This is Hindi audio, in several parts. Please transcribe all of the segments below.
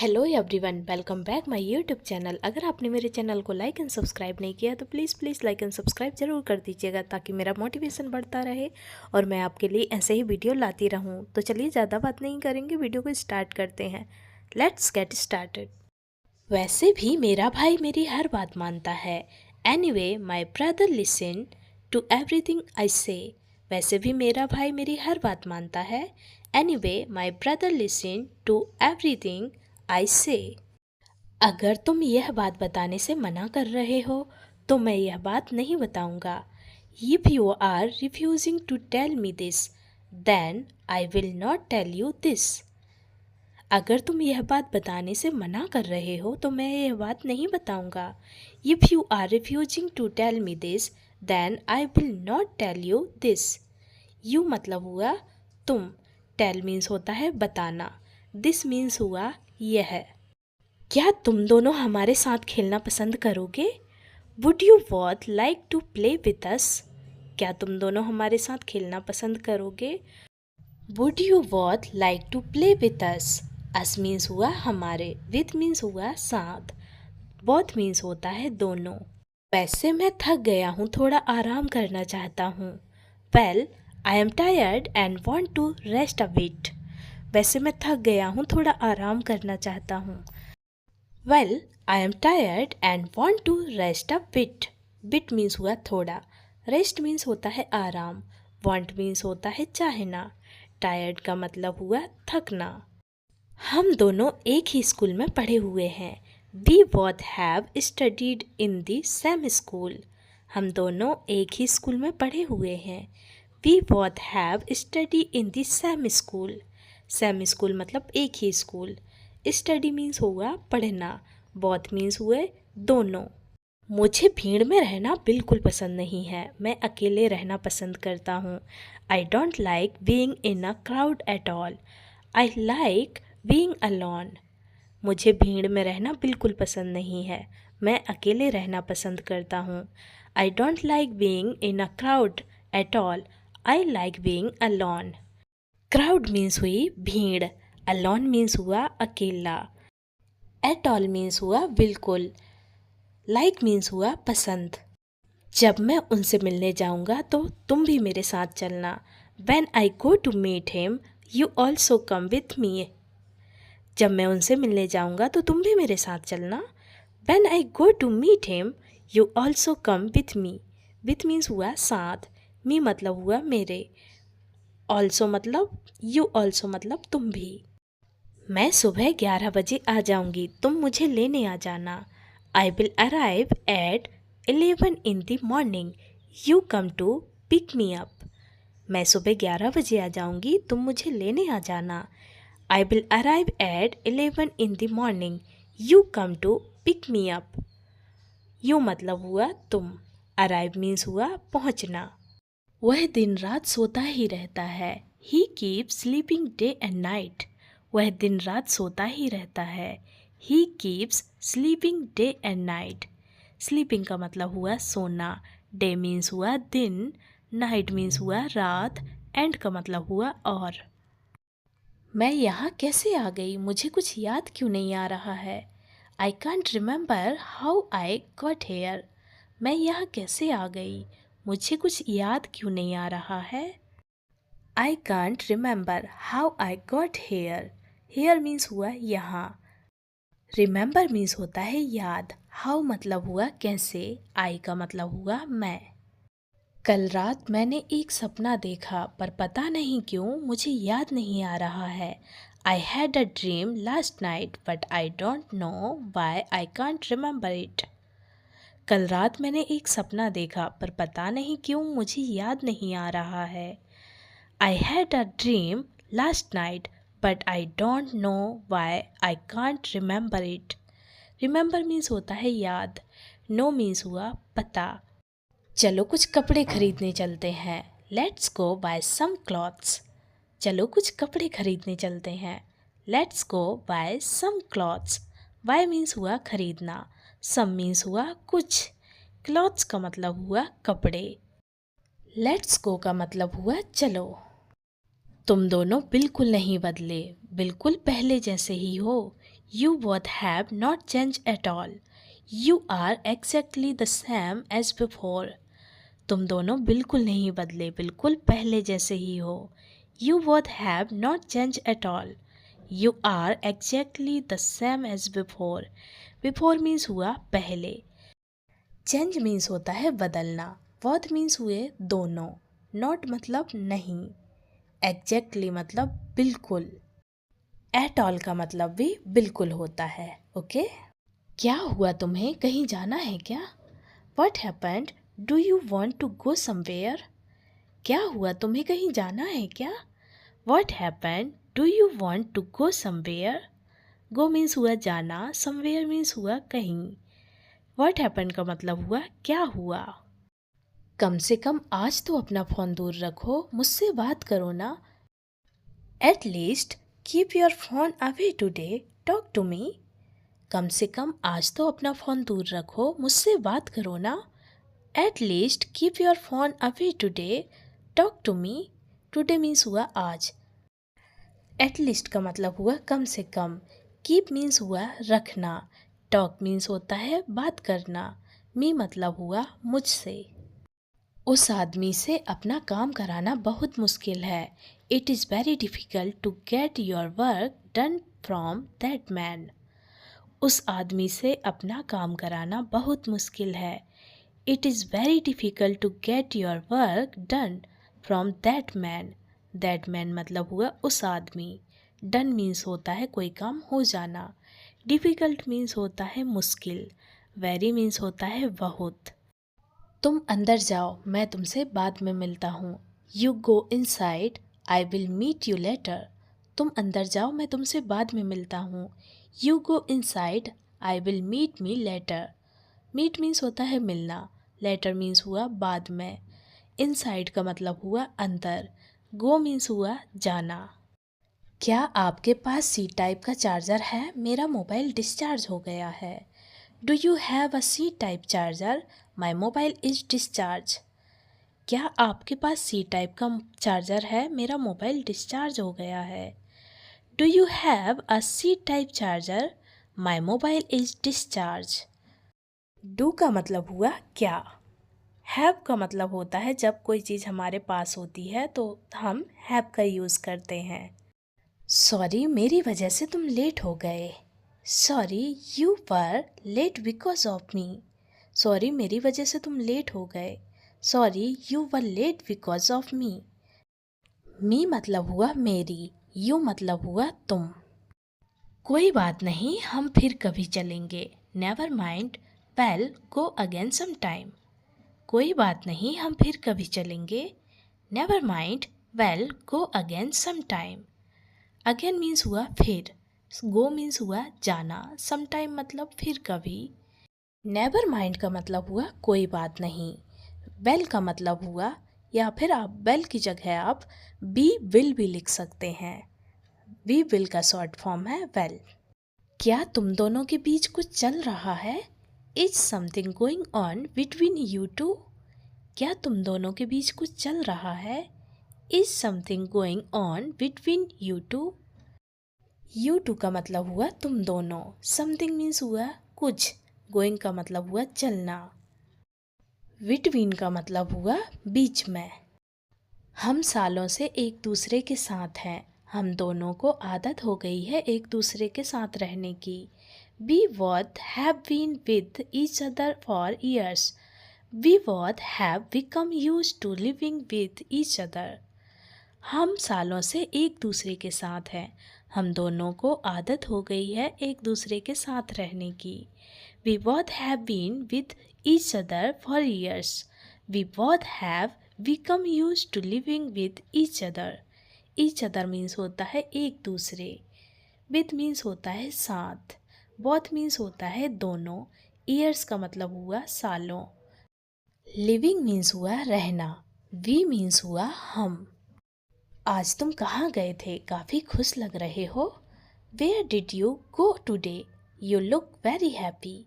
Hello everyone, welcome back my YouTube channel. अगर आपने मेरे चैनल को लाइक एंड सब्सक्राइब नहीं किया तो प्लीज़ लाइक एंड सब्सक्राइब ज़रूर कर दीजिएगा ताकि मेरा मोटिवेशन बढ़ता रहे और मैं आपके लिए ऐसे ही वीडियो लाती रहूं। तो चलिए ज़्यादा बात नहीं करेंगे, वीडियो को स्टार्ट करते हैं। Let's get started. वैसे भी मेरा भाई मेरी हर बात मानता है। Anyway my brother listen to everything I say. वैसे भी मेरा भाई मेरी हर बात मानता है। Anyway my brother listen to everything I say. अगर तुम यह बात बताने से मना कर रहे हो तो मैं यह बात नहीं बताऊंगा। If you are refusing to tell me this then I will not tell you this. अगर तुम यह बात बताने से मना कर रहे हो तो मैं यह बात नहीं बताऊंगा। If you are refusing to tell me this then I will not tell you this. You मतलब हुआ तुम, टेल मीन्स होता है बताना, दिस मीन्स हुआ यह। क्या तुम दोनों हमारे साथ खेलना पसंद करोगे? Would you both like to play with us? क्या तुम दोनों हमारे साथ खेलना पसंद करोगे? Would you both like to play with us? Us means हुआ हमारे, विथ मीन्स हुआ साथ, बोथ मीन्स होता है दोनों। वैसे मैं थक गया हूँ, थोड़ा आराम करना चाहता हूँ। Well I am tired and want to rest a bit. वैसे मैं थक गया हूँ, थोड़ा आराम करना चाहता हूँ। Well, I am tired and want to rest a bit. Bit means हुआ थोड़ा, rest means होता है आराम, want means होता है चाहना, tired का मतलब हुआ थकना। हम दोनों एक ही स्कूल में पढ़े हुए हैं। We both have studied in the same school. हम दोनों एक ही स्कूल में पढ़े हुए हैं। We both have studied in the same school. Same school मतलब एक ही स्कूल। स्टडी मीन्स हुआ पढ़ना, बोथ मीन्स हुए दोनों। मुझे भीड़ में रहना बिल्कुल पसंद नहीं है, मैं अकेले रहना पसंद करता हूँ। I don't like being in a crowd at all. I like being alone. मुझे भीड़ में रहना बिल्कुल पसंद नहीं है, मैं अकेले रहना पसंद करता हूँ। I don't like being in a crowd at all. I like being alone. Crowd means हुई भीड़, अलोन मीन्स हुआ अकेला, एट ऑल मीन्स हुआ बिल्कुल, लाइक मीन्स हुआ पसंद। जब मैं उनसे मिलने जाऊंगा तो तुम भी मेरे साथ चलना। When I go to meet him, you also come with me. जब मैं उनसे मिलने जाऊंगा तो तुम भी मेरे साथ चलना। When I go to meet him, you also come with me. With means हुआ साथ, me मतलब हुआ मेरे, also मतलब you also मतलब तुम भी। मैं सुबह 11 बजे आ जाऊंगी, तुम मुझे लेने आ जाना। I will arrive at 11 in the morning, you come to pick me up. मैं सुबह 11 बजे आ जाऊंगी, तुम मुझे लेने आ जाना। I will arrive at 11 in the morning, you come to pick me up. You मतलब हुआ तुम, अराइव मीन्स हुआ पहुंचना। वह दिन रात सोता ही रहता है। He keep sleeping day and night. वह दिन रात सोता ही रहता है। He keeps sleeping day and night. Sleeping का मतलब हुआ सोना, डे मीन्स हुआ दिन, नाइट मीन्स हुआ रात, एंड का मतलब हुआ और। मैं यहाँ कैसे आ गई, मुझे कुछ याद क्यों नहीं आ रहा है। I can't remember how I got hair. मैं यहाँ कैसे आ गई, मुझे कुछ याद क्यों नहीं आ रहा है। I can't remember how I got here. Here means हुआ यहाँ, रिमेंबर मीन्स होता है याद, हाउ मतलब हुआ कैसे, आई का मतलब हुआ मैं। कल रात मैंने एक सपना देखा पर पता नहीं क्यों मुझे याद नहीं आ रहा है। I had a dream last night but I don't know why I can't remember it. कल रात मैंने एक सपना देखा पर पता नहीं क्यों मुझे याद नहीं आ रहा है। I had a dream last night but I don't know why I can't remember it. Remember means होता है याद, नो मीन्स हुआ पता। चलो कुछ कपड़े खरीदने चलते हैं। Let's go buy some clothes. चलो कुछ कपड़े खरीदने चलते हैं। Let's go buy some clothes. Buy means हुआ खरीदना, सम मीन्स हुआ कुछ, क्लॉथ्स का मतलब हुआ कपड़े, लेट्स गो का मतलब हुआ चलो। तुम दोनों बिल्कुल नहीं बदले, बिल्कुल पहले जैसे ही हो। You both have not changed at all. You are exactly the same as before. तुम दोनों बिल्कुल नहीं बदले, बिल्कुल पहले जैसे ही हो. You both have not changed at all. You are exactly the same as before. Before means हुआ पहले. Change means होता है बदलना. Both means हुए दोनों. Not मतलब नहीं. Exactly मतलब बिल्कुल. At all का मतलब भी बिल्कुल होता है. ओके? क्या हुआ, तुम्हें कहीं जाना है क्या? What happened? Do you want to go somewhere? क्या हुआ, तुम्हें कहीं जाना है क्या? What happened? Do you want to go somewhere? Go means हुआ जाना, somewhere means हुआ कहीं. What happened का मतलब हुआ क्या हुआ. कम से कम आज तो अपना फ़ोन दूर रखो, मुझसे बात करो ना. At least keep your phone away today. Talk to me. कम से कम आज तो अपना फ़ोन दूर रखो, मुझसे बात करो ना. At least keep your phone away today. Talk to me. Today means हुआ आज. At least का मतलब हुआ कम से कम. Keep means हुआ रखना. Talk means होता है बात करना. Me मतलब हुआ मुझसे. उस आदमी से अपना काम कराना बहुत मुश्किल है. It is very difficult to get your work done from that man. उस आदमी से अपना काम कराना बहुत मुश्किल है. It is very difficult to get your work done from that man. That man मतलब हुआ उस आदमी. Done means होता है कोई काम हो जाना. Difficult means होता है मुश्किल. Very means होता है बहुत. तुम अंदर जाओ, मैं तुमसे बाद में मिलता हूँ. You go inside, I will meet you later. तुम अंदर जाओ, मैं तुमसे बाद में मिलता हूँ. You go inside, I will meet me later. Meet means होता है मिलना. Later means हुआ बाद में. Inside का मतलब हुआ अंदर. Go means हुआ जाना. क्या आपके पास सी टाइप का चार्जर है? मेरा मोबाइल डिस्चार्ज हो गया है. Do you have a C type charger? My mobile is discharged. क्या आपके पास सी टाइप का चार्जर है? मेरा मोबाइल डिस्चार्ज हो गया है. Do you have a C type charger? My mobile is discharged. Do का मतलब हुआ क्या. Have का मतलब होता है जब कोई चीज़ हमारे पास होती है तो हम have का यूज़ करते हैं. सॉरी, मेरी वजह से तुम लेट हो गए. Sorry, you were late because of me. Sorry, मेरी वजह से तुम लेट हो गए. Sorry, you were late because of me. Me मतलब हुआ मेरी. यू मतलब हुआ तुम. कोई बात नहीं, हम फिर कभी चलेंगे. Never mind, we'll go again some time. कोई बात नहीं, हम फिर कभी चलेंगे. Never mind, we'll go again some time. Again means हुआ फिर. गो मीन्स हुआ जाना. सम टाइम मतलब फिर कभी. नेवर माइंड का मतलब हुआ कोई बात नहीं. वेल का मतलब हुआ, या फिर आप वेल की जगह आप बी विल भी लिख सकते हैं. बी विल का शॉर्ट फॉर्म है वेल. क्या तुम दोनों के बीच कुछ चल रहा है? Is something going on between you two. क्या तुम दोनों के बीच कुछ चल रहा है? Is something going on between you two. You two का मतलब हुआ तुम दोनों. समथिंग मीन्स हुआ कुछ. गोइंग का मतलब हुआ चलना. बिटवीन का मतलब हुआ बीच में. हम सालों से एक दूसरे के साथ हैं. हम दोनों को आदत हो गई है एक दूसरे के साथ रहने की. We both have been with each other for years. We both have become used to living with each other. हम सालों से एक दूसरे के साथ हैं. हम दोनों को आदत हो गई है एक दूसरे के साथ रहने की. We both have been with each other for years. We both have become used to living with each other. Each other means होता है एक दूसरे. With means होता है साथ. Both means होता है दोनों. Years का मतलब हुआ सालों. Living means हुआ रहना. We means हुआ हम. आज तुम कहाँ गए थे? काफ़ी खुश लग रहे हो. Where did you go today? You look very happy.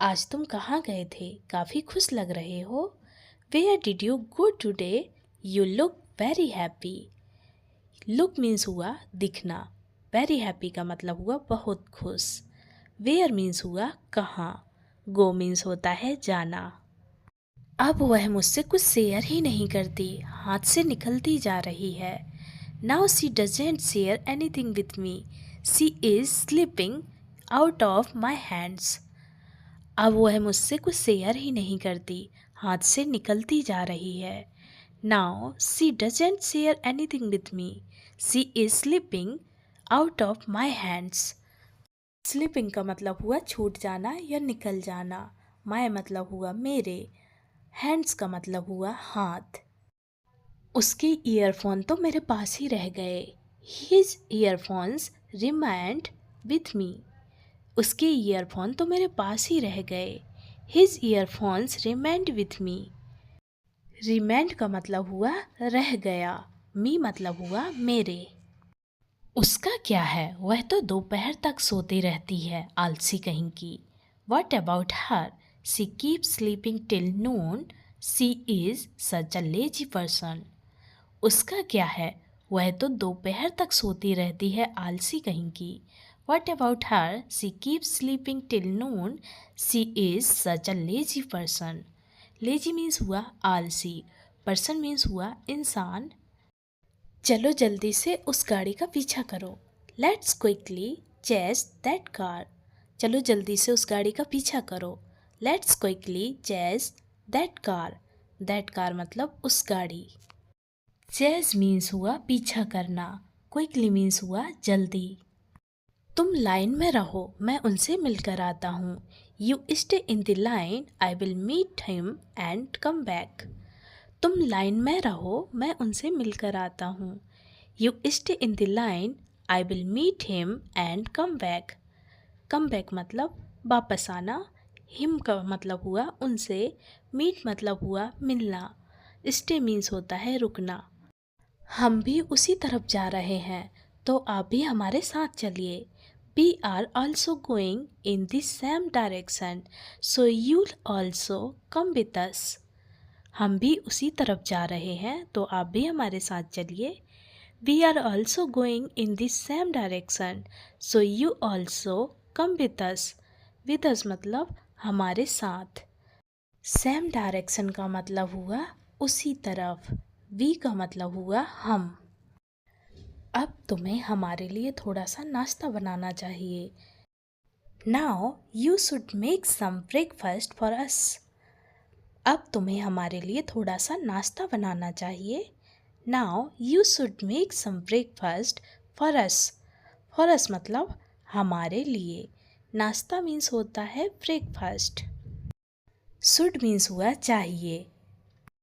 आज तुम कहाँ गए थे? काफ़ी खुश लग रहे हो. Where did you go today? You look very happy. Look means हुआ दिखना. वेरी हैप्पी का मतलब हुआ बहुत खुश। वेयर मीन्स हुआ कहाँ। गो मीन्स होता है जाना। अब वह मुझसे कुछ शेयर ही नहीं करती, हाथ से निकलती जा रही है। Now she doesn't share anything with me, she is slipping out of my hands. अब वह मुझसे कुछ शेयर ही नहीं करती, हाथ से निकलती जा रही है। Now she doesn't share anything with me, she is slipping out of my hands. Slipping का मतलब हुआ छूट जाना या निकल जाना। माय मतलब हुआ मेरे। हैंड्स का मतलब हुआ हाथ। उसके ईयरफोन तो मेरे पास ही रह गए। His earphones remind with me. उसके ईयरफोन तो मेरे पास ही रह गए। His earphones remind with me. Remind का मतलब हुआ रह गया। मी मतलब हुआ मेरे। उसका क्या है, वह तो दोपहर तक सोती रहती है, आलसी कहीं की। What about her, she keep sleeping till Noon, she is such a lazy person. उसका क्या है, वह तो दोपहर तक सोती रहती है, आलसी कहीं की। What about her, she keep sleeping till Noon, she is such a lazy person. Lazy means हुआ आलसी, पर्सन मीन्स हुआ इंसान। चलो जल्दी से उस गाड़ी का पीछा करो। Let's quickly chase that car. चलो जल्दी से उस गाड़ी का पीछा करो। Let's quickly chase that car. That car मतलब उस गाड़ी। चेस मीन्स हुआ पीछा करना। क्विकली मीन्स हुआ जल्दी। तुम लाइन में रहो, मैं उनसे मिलकर आता हूँ। You stay in the line, I will meet him and come back. तुम लाइन में रहो, मैं उनसे मिलकर आता हूँ। You stay in the line, I will meet him and come back. Come back मतलब वापस आना। हिम का मतलब हुआ उनसे। मीट मतलब हुआ मिलना। स्टे मीन्स होता है रुकना। हम भी उसी तरफ जा रहे हैं, तो आप भी हमारे साथ चलिए। We are also going in the same direction, so you'll also come with us. हम भी उसी तरफ जा रहे हैं, तो आप भी हमारे साथ चलिए। We are also going in the same direction, so you also come with us. With us मतलब हमारे साथ। Same direction का मतलब हुआ उसी तरफ। We का मतलब हुआ हम। अब तुम्हें हमारे लिए थोड़ा सा नाश्ता बनाना चाहिए। Now you should make some breakfast for us. अब तुम्हें हमारे लिए थोड़ा सा नाश्ता बनाना चाहिए। Now you should make some breakfast for us. For us मतलब हमारे लिए। नाश्ता मीन्स होता है ब्रेकफास्ट। Should मीन्स हुआ चाहिए।